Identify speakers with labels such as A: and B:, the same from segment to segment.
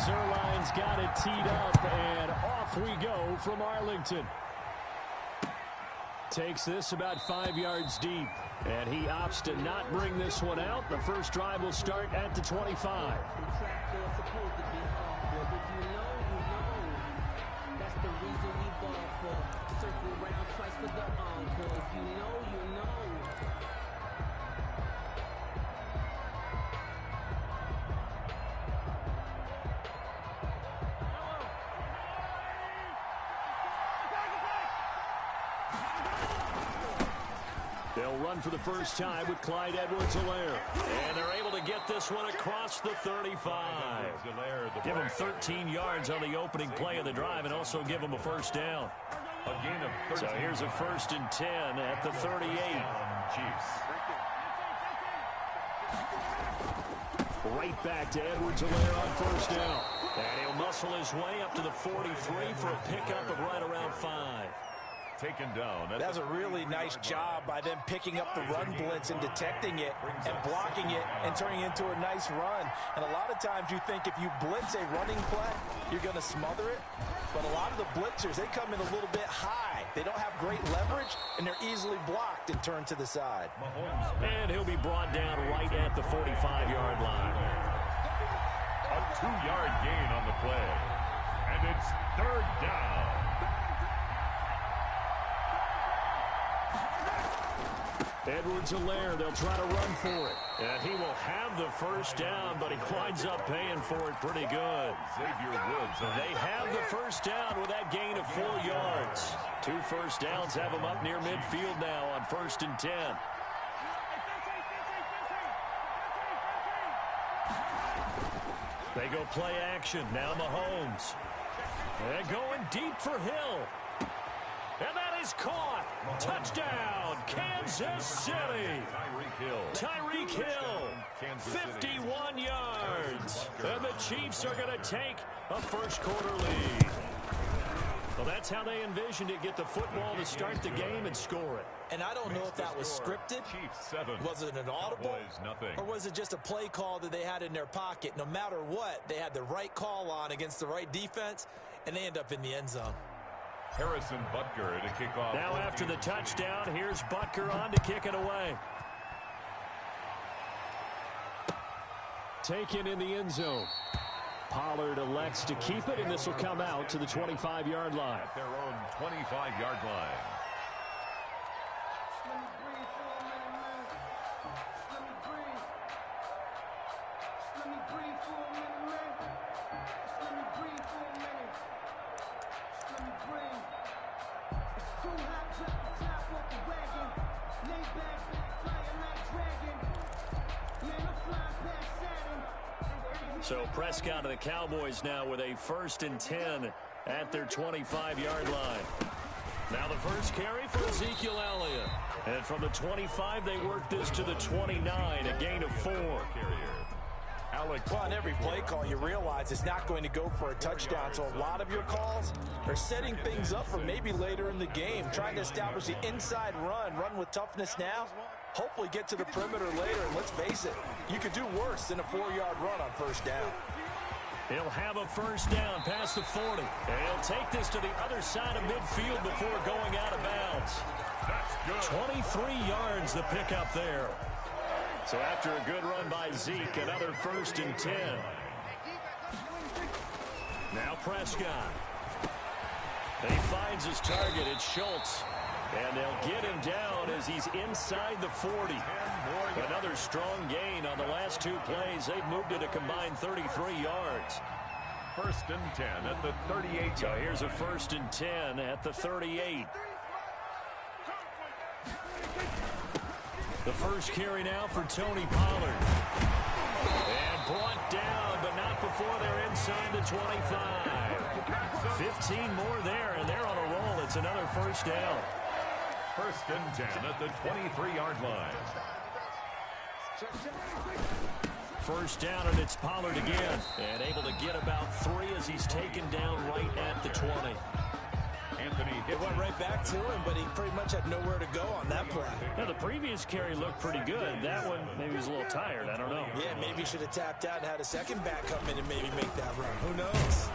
A: Zerline's got it teed up, and off we go from Arlington. Takes this about 5 yards deep, and he opts to not bring this one out. The first drive will start at the 25. They'll run for the first time with Clyde Edwards-Helaire. And they're able to get this one across the 35. Give them 13 yards on the opening play of the drive and also give them a first down. So here's a 1st and 10 at the 38. Right back to Edwards-Helaire on first down. And he'll muscle his way up to the 43 for a pickup of right around 5.
B: Taken down.
C: That's a really nice job by them picking up the run blitz and detecting it and blocking it and turning it into a nice run. And a lot of times you think if you blitz a running play, you're going to smother it. But a lot of the blitzers, they come in a little bit high. They don't have great leverage, and they're easily blocked and turned to the side.
A: And he'll be brought down right at the 45-yard line.
B: A 2-yard gain on the play. And it's 3rd down.
A: Edwards-Helaire, they'll try to run for it. And he will have the first down, but he winds up paying for it pretty good.
B: Xavier Woods.
A: They have the first down with that gain of 4 yards. 2 first downs have them up near midfield now on 1st and 10. They go play action. Now Mahomes. And going deep for Hill. And that is caught. Touchdown, Kansas City. Tyreek Hill, 51 yards. And the Chiefs are going to take a first-quarter lead. Well, that's how they envisioned it, get the football to start the game and score it.
C: And I don't know if that was scripted. Was it an audible? Or was it just a play call that they had in their pocket? No matter what, they had the right call on against the right defense, and they end up in the end zone.
B: Harrison Butker to kick off.
A: Now after the touchdown, here's Butker on to kick it away. Taken in the end zone. Pollard elects to keep it, and this will come out to the 25-yard line.
B: At their own 25-yard line.
A: So Prescott and the Cowboys now with a 1st and 10 at their 25-yard line. Now the first carry for Ezekiel Elliott. And from the 25, they work this to the 29, a gain of 4.
C: Well, on every play call, you realize it's not going to go for a touchdown. So a lot of your calls are setting things up for maybe later in the game, trying to establish the inside run with toughness now. Hopefully get to the perimeter later, and let's face it, you could do worse than a 4-yard run on first down.
A: He'll have a first down past the 40. And he'll take this to the other side of midfield before going out of bounds.
B: That's good.
A: 23 yards the pickup there. So after a good run by Zeke, another 1st and 10. Now Prescott. He finds his target. It's Schultz. And they'll get him down as he's inside the 40. Another strong gain on the last 2 plays. They've moved it a combined 33 yards.
B: 1st and 10 at the 38.
A: So here's a 1st and 10 at the 38. The first carry now for Tony Pollard. And brought down, but not before they're inside the 25. 15 more there, and they're on a roll. It's another first down.
B: 1st and 10 at the 23-yard line.
A: First down, and it's Pollard again. And able to get about 3 as he's taken down right at the 20.
C: It went right back to him, but he pretty much had nowhere to go on that play.
A: Now, the previous carry looked pretty good. That one, maybe he was a little tired. I don't know.
C: Yeah, maybe he should have tapped out and had a second back come in and maybe make that run. Who knows?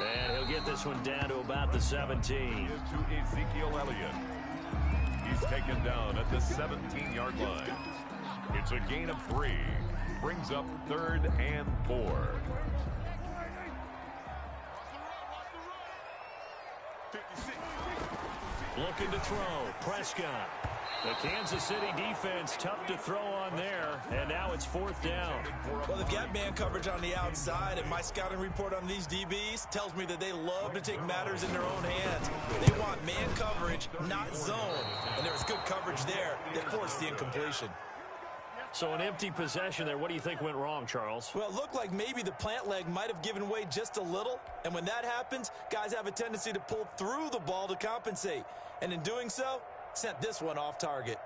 A: And he'll get this one down to about the 17.
B: To Ezekiel Elliott. He's taken down at the 17-yard line. It's a gain of 3. Brings up 3rd and 4.
A: Looking to throw. Prescott. The Kansas City defense tough to throw on there, and now it's 4th down.
C: Well, they've got man coverage on the outside, and my scouting report on these DBs tells me that they love to take matters in their own hands. They want man coverage, not zone, and there was good coverage there that forced the incompletion.
A: So an empty possession there. What do you think went wrong, Charles?
C: Well, it looked like maybe the plant leg might have given way just a little, and when that happens, guys have a tendency to pull through the ball to compensate, and in doing so, sent this one off target.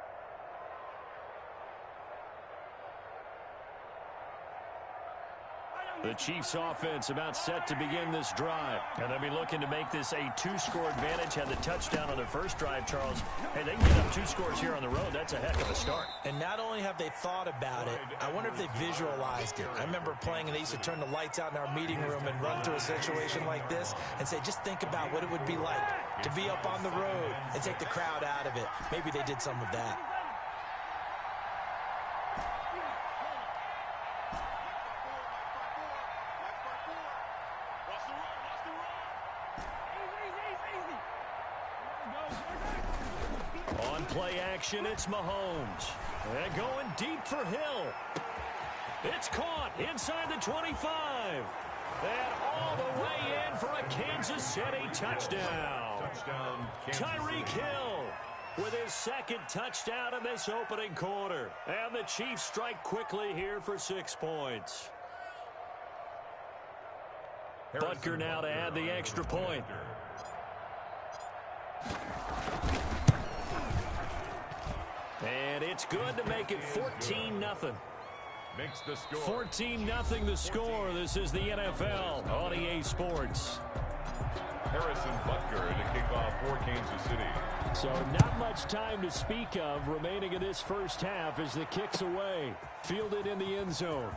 A: The Chiefs offense about set to begin this drive. And they'll be looking to make this a 2-score advantage. Had the touchdown on their first drive, Charles. Hey, they can get up 2 scores here on the road. That's a heck of a start.
C: And not only have they thought about it, I wonder if they visualized it. I remember playing and they used to turn the lights out in our meeting room and run through a situation like this and say, just think about what it would be like to be up on the road and take the crowd out of it. Maybe they did some of that.
A: On play action, it's Mahomes. And going deep for Hill. It's caught inside the 25. And all the way in for a Kansas City touchdown. Tyreek Hill with his 2nd touchdown in this opening quarter. And the Chiefs strike quickly here for 6 points. Butker now to add the extra point. And it's good to make it 14-0.
B: Makes the score.
A: 14-0 the score. This is the NFL on EA Sports.
B: Harrison Butker to kick off for Kansas City.
A: So not much time to speak of remaining in this first half as the kick's away. Fielded in the end zone.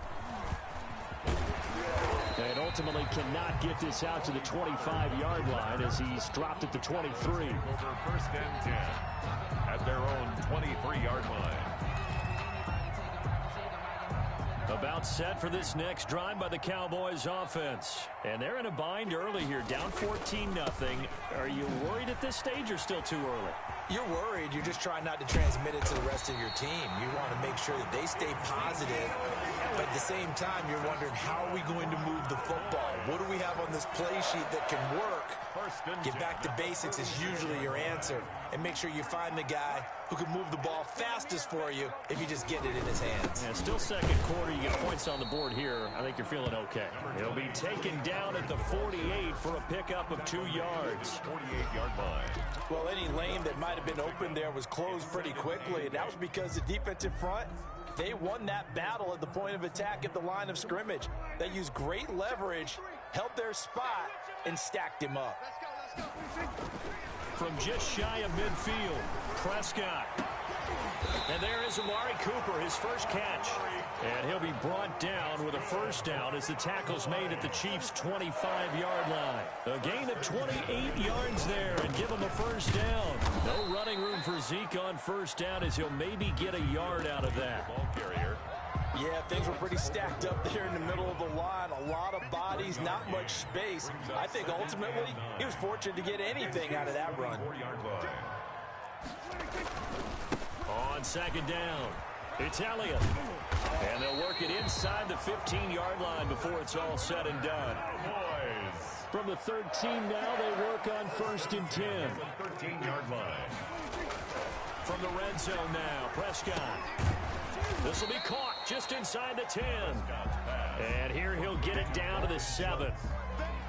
A: And ultimately cannot get this out to the 25-yard line as he's dropped at the 23.
B: Over 1st and 10 at their own 23-yard line.
A: About set for this next drive by the Cowboys offense. And they're in a bind early here, down 14-0. Are you worried at this stage or still too early?
C: You're worried. You're just trying not to transmit it to the rest of your team. You want to make sure that they stay positive. But at the same time, you're wondering, how are we going to move the football? What do we have on this play sheet that can work? Get back to basics is usually your answer. And make sure you find the guy who can move the ball fastest for you if you just get it in his hands.
A: Yeah, still second quarter. You get points on the board here. I think you're feeling okay. He'll be taken down at the 48 for a pickup of 2 yards.
B: 48-yard line.
C: Well, any lane that might have been open there was closed pretty quickly, and that was because the defensive front, they won that battle at the point of attack at the line of scrimmage. They used great leverage, held their spot, and stacked him up.
A: From just shy of midfield, Prescott. And there is Amari Cooper, his first catch. And he'll be brought down with a first down as the tackle's made at the Chiefs' 25-yard line. A gain of 28 yards there and give him a first down. No running room for Zeke on first down as he'll maybe get a yard out of that.
B: Ball carrier.
C: Yeah, things were pretty stacked up there in the middle of the line. A lot of bodies, not much space. I think ultimately he was fortunate to get anything out of that run.
B: 4-yard line.
A: On second down, it's Elliott. And they'll work it inside the 15-yard line before it's all said and done.
B: Boys.
A: From the 13 now, they work on 1st and 10.
B: 13-yard line.
A: From the red zone now, Prescott. This will be caught just inside the 10. And here he'll get it down to the 7.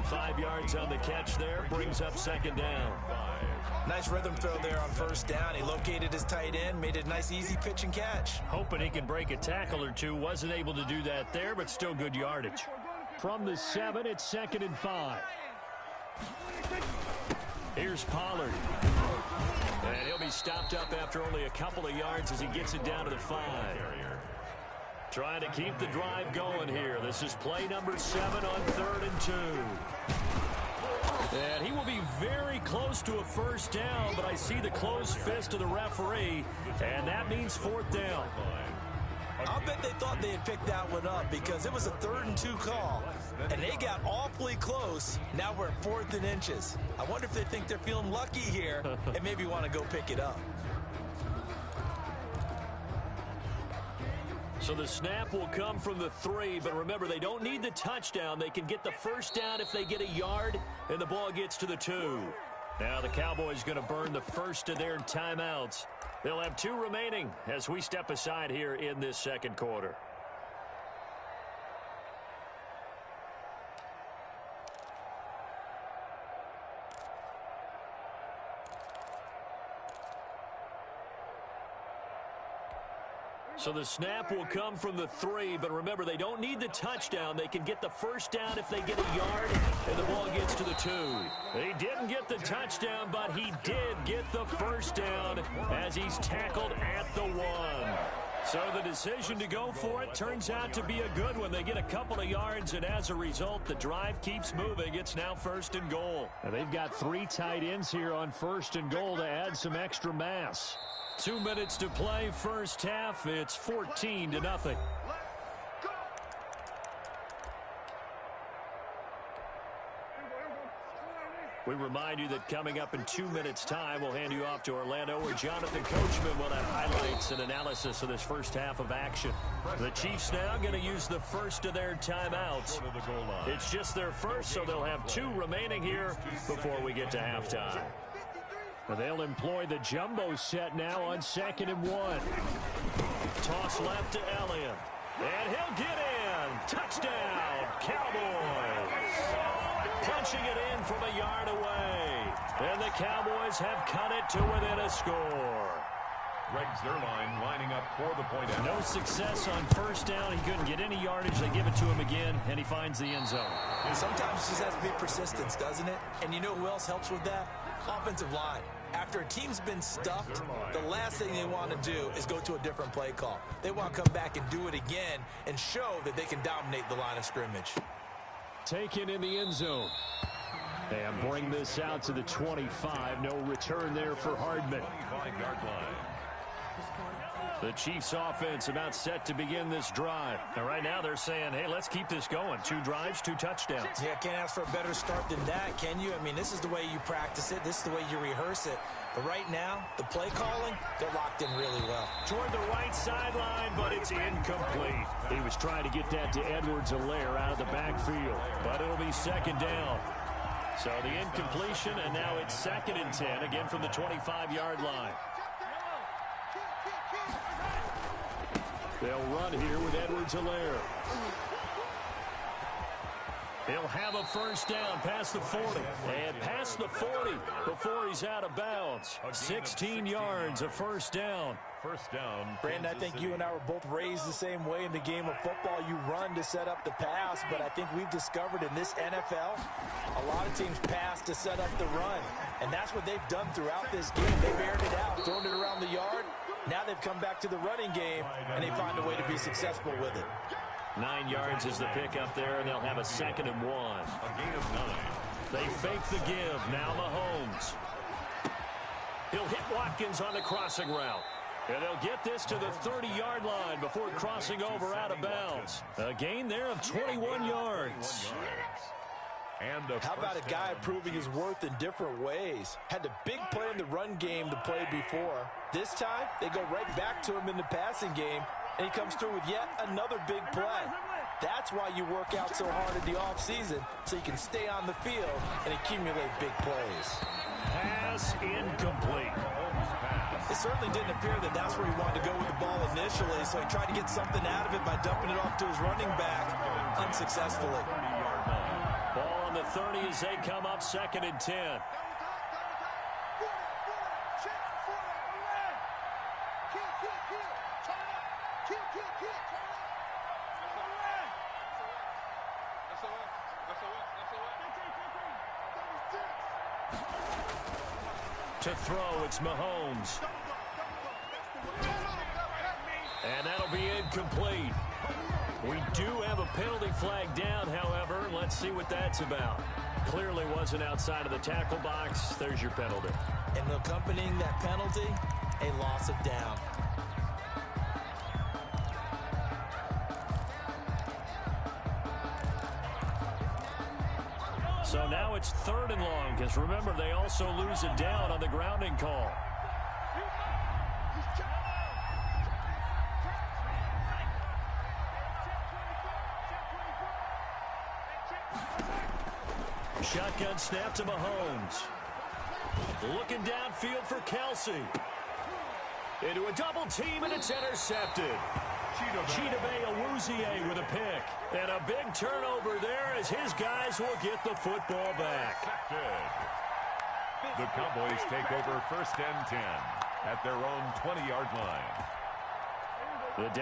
A: 5 yards on the catch there, brings up second down.
C: Nice rhythm throw there on first down. He located his tight end, made it a nice, easy pitch and catch.
A: Hoping he can break a tackle or two. Wasn't able to do that there, but still good yardage. From the 7, it's 2nd and 5. Here's Pollard. And he'll be stopped up after only a couple of yards as he gets it down to the 5. Trying to keep the drive going here. This is play number 7 on 3rd and 2. And he will be very close to a first down, but I see the closed fist of the referee, and that means 4th down.
C: I'll bet they thought they had picked that one up because it was a 3rd and 2 call, and they got awfully close. Now we're at 4th and inches. I wonder if they think they're feeling lucky here and maybe want to go pick it up.
A: So the snap will come from the 3, but remember, they don't need the touchdown. They can get the first down if they get a yard, and the ball gets to the 2. Now the Cowboys going to burn the first of their timeouts. They'll have 2 remaining as we step aside here in this second quarter. So the snap will come from the 3, but remember, they don't need the touchdown. They can get the first down if they get a yard, and the ball gets to the 2. He didn't get the touchdown, but he did get the first down as he's tackled at the 1. So the decision to go for it turns out to be a good one. They get a couple of yards, and as a result, the drive keeps moving. It's now 1st and goal. And they've got 3 tight ends here on 1st and goal to add some extra mass. 2 minutes to play, first half. It's 14-0. We remind you that coming up in 2 minutes' time, we'll hand you off to Orlando, where Jonathan Coachman will have highlights and analysis of this first half of action. The Chiefs now going to use the first of their timeouts. It's just their first, so they'll have 2 remaining here before we get to halftime. They'll employ the jumbo set now on 2nd and 1. Toss left to Elliott. And he'll get in. Touchdown, Cowboys. Punching it in from a yard away. And the Cowboys have cut it to within a score.
B: Greg Zuerlein lining up for the point out.
A: No success on first down. He couldn't get any yardage. They give it to him again, and he finds the end zone.
C: Sometimes it just has to be persistence, doesn't it? And you know who else helps with that? Offensive line. After a team's been stuffed, the last thing they want to do is go to a different play call. They want to come back and do it again and show that they can dominate the line of scrimmage.
A: Taken in the end zone. And bring this out to the 25. No return there for Hardman.
B: 25-yard line.
A: The Chiefs offense about set to begin this drive. And right now they're saying, hey, let's keep this going. 2 drives, 2 touchdowns.
C: Yeah, can't ask for a better start than that, can you? I mean, this is the way you practice it. This is the way you rehearse it. But right now, the play calling, they're locked in really well.
A: Toward the right sideline, but it's incomplete. He was trying to get that to Edwards-Helaire out of the backfield. But it'll be 2nd down. So the incompletion, and now it's 2nd and 10, again from the 25-yard line. They'll run here with Edwards-Helaire. He'll have a first down past the 40. And past the 40 before he's out of bounds. 16 yards, a first down.
B: First down.
C: Brandon, I think you and I were both raised the same way in the game of football. You run to set up the pass, but I think we've discovered in this NFL, a lot of teams pass to set up the run. And that's what they've done throughout this game. They've aired it out, thrown it around the yard. Now they've come back to the running game, and they find a way to be successful with it.
A: 9 yards is the pickup there, and they'll have a 2nd and 1.
B: A gain of 9.
A: They fake the give. Now Mahomes. He'll hit Watkins on the crossing route. And they'll get this to the 30-yard line before crossing over out of bounds. A gain there of 21 yards.
C: How about a guy proving his worth in different ways? Had the big play in the run game to play before. This time, they go right back to him in the passing game, and he comes through with yet another big play. That's why you work out so hard in the offseason, so you can stay on the field and accumulate big plays.
A: Pass incomplete.
C: It certainly didn't appear that that's where he wanted to go with the ball initially, so he tried to get something out of it by dumping it off to his running back unsuccessfully.
A: Ball on the 30 as they come up 2nd and 10. To throw, it's Mahomes. And that'll be incomplete. We do have a penalty flag down, however. Let's see what that's about. Clearly wasn't outside of the tackle box. There's your penalty.
C: And accompanying that penalty, a loss of down.
A: So now it's 3rd and long, because remember, they also lose it down on the grounding call. Shotgun snap to Mahomes. Looking downfield for Kelsey. Into a double team, and it's intercepted. Chidobe Awuzie with a pick. And a big turnover there as his guys will get the football back.
B: The Cowboys take over 1st and 10 at their own 20-yard line.
A: The down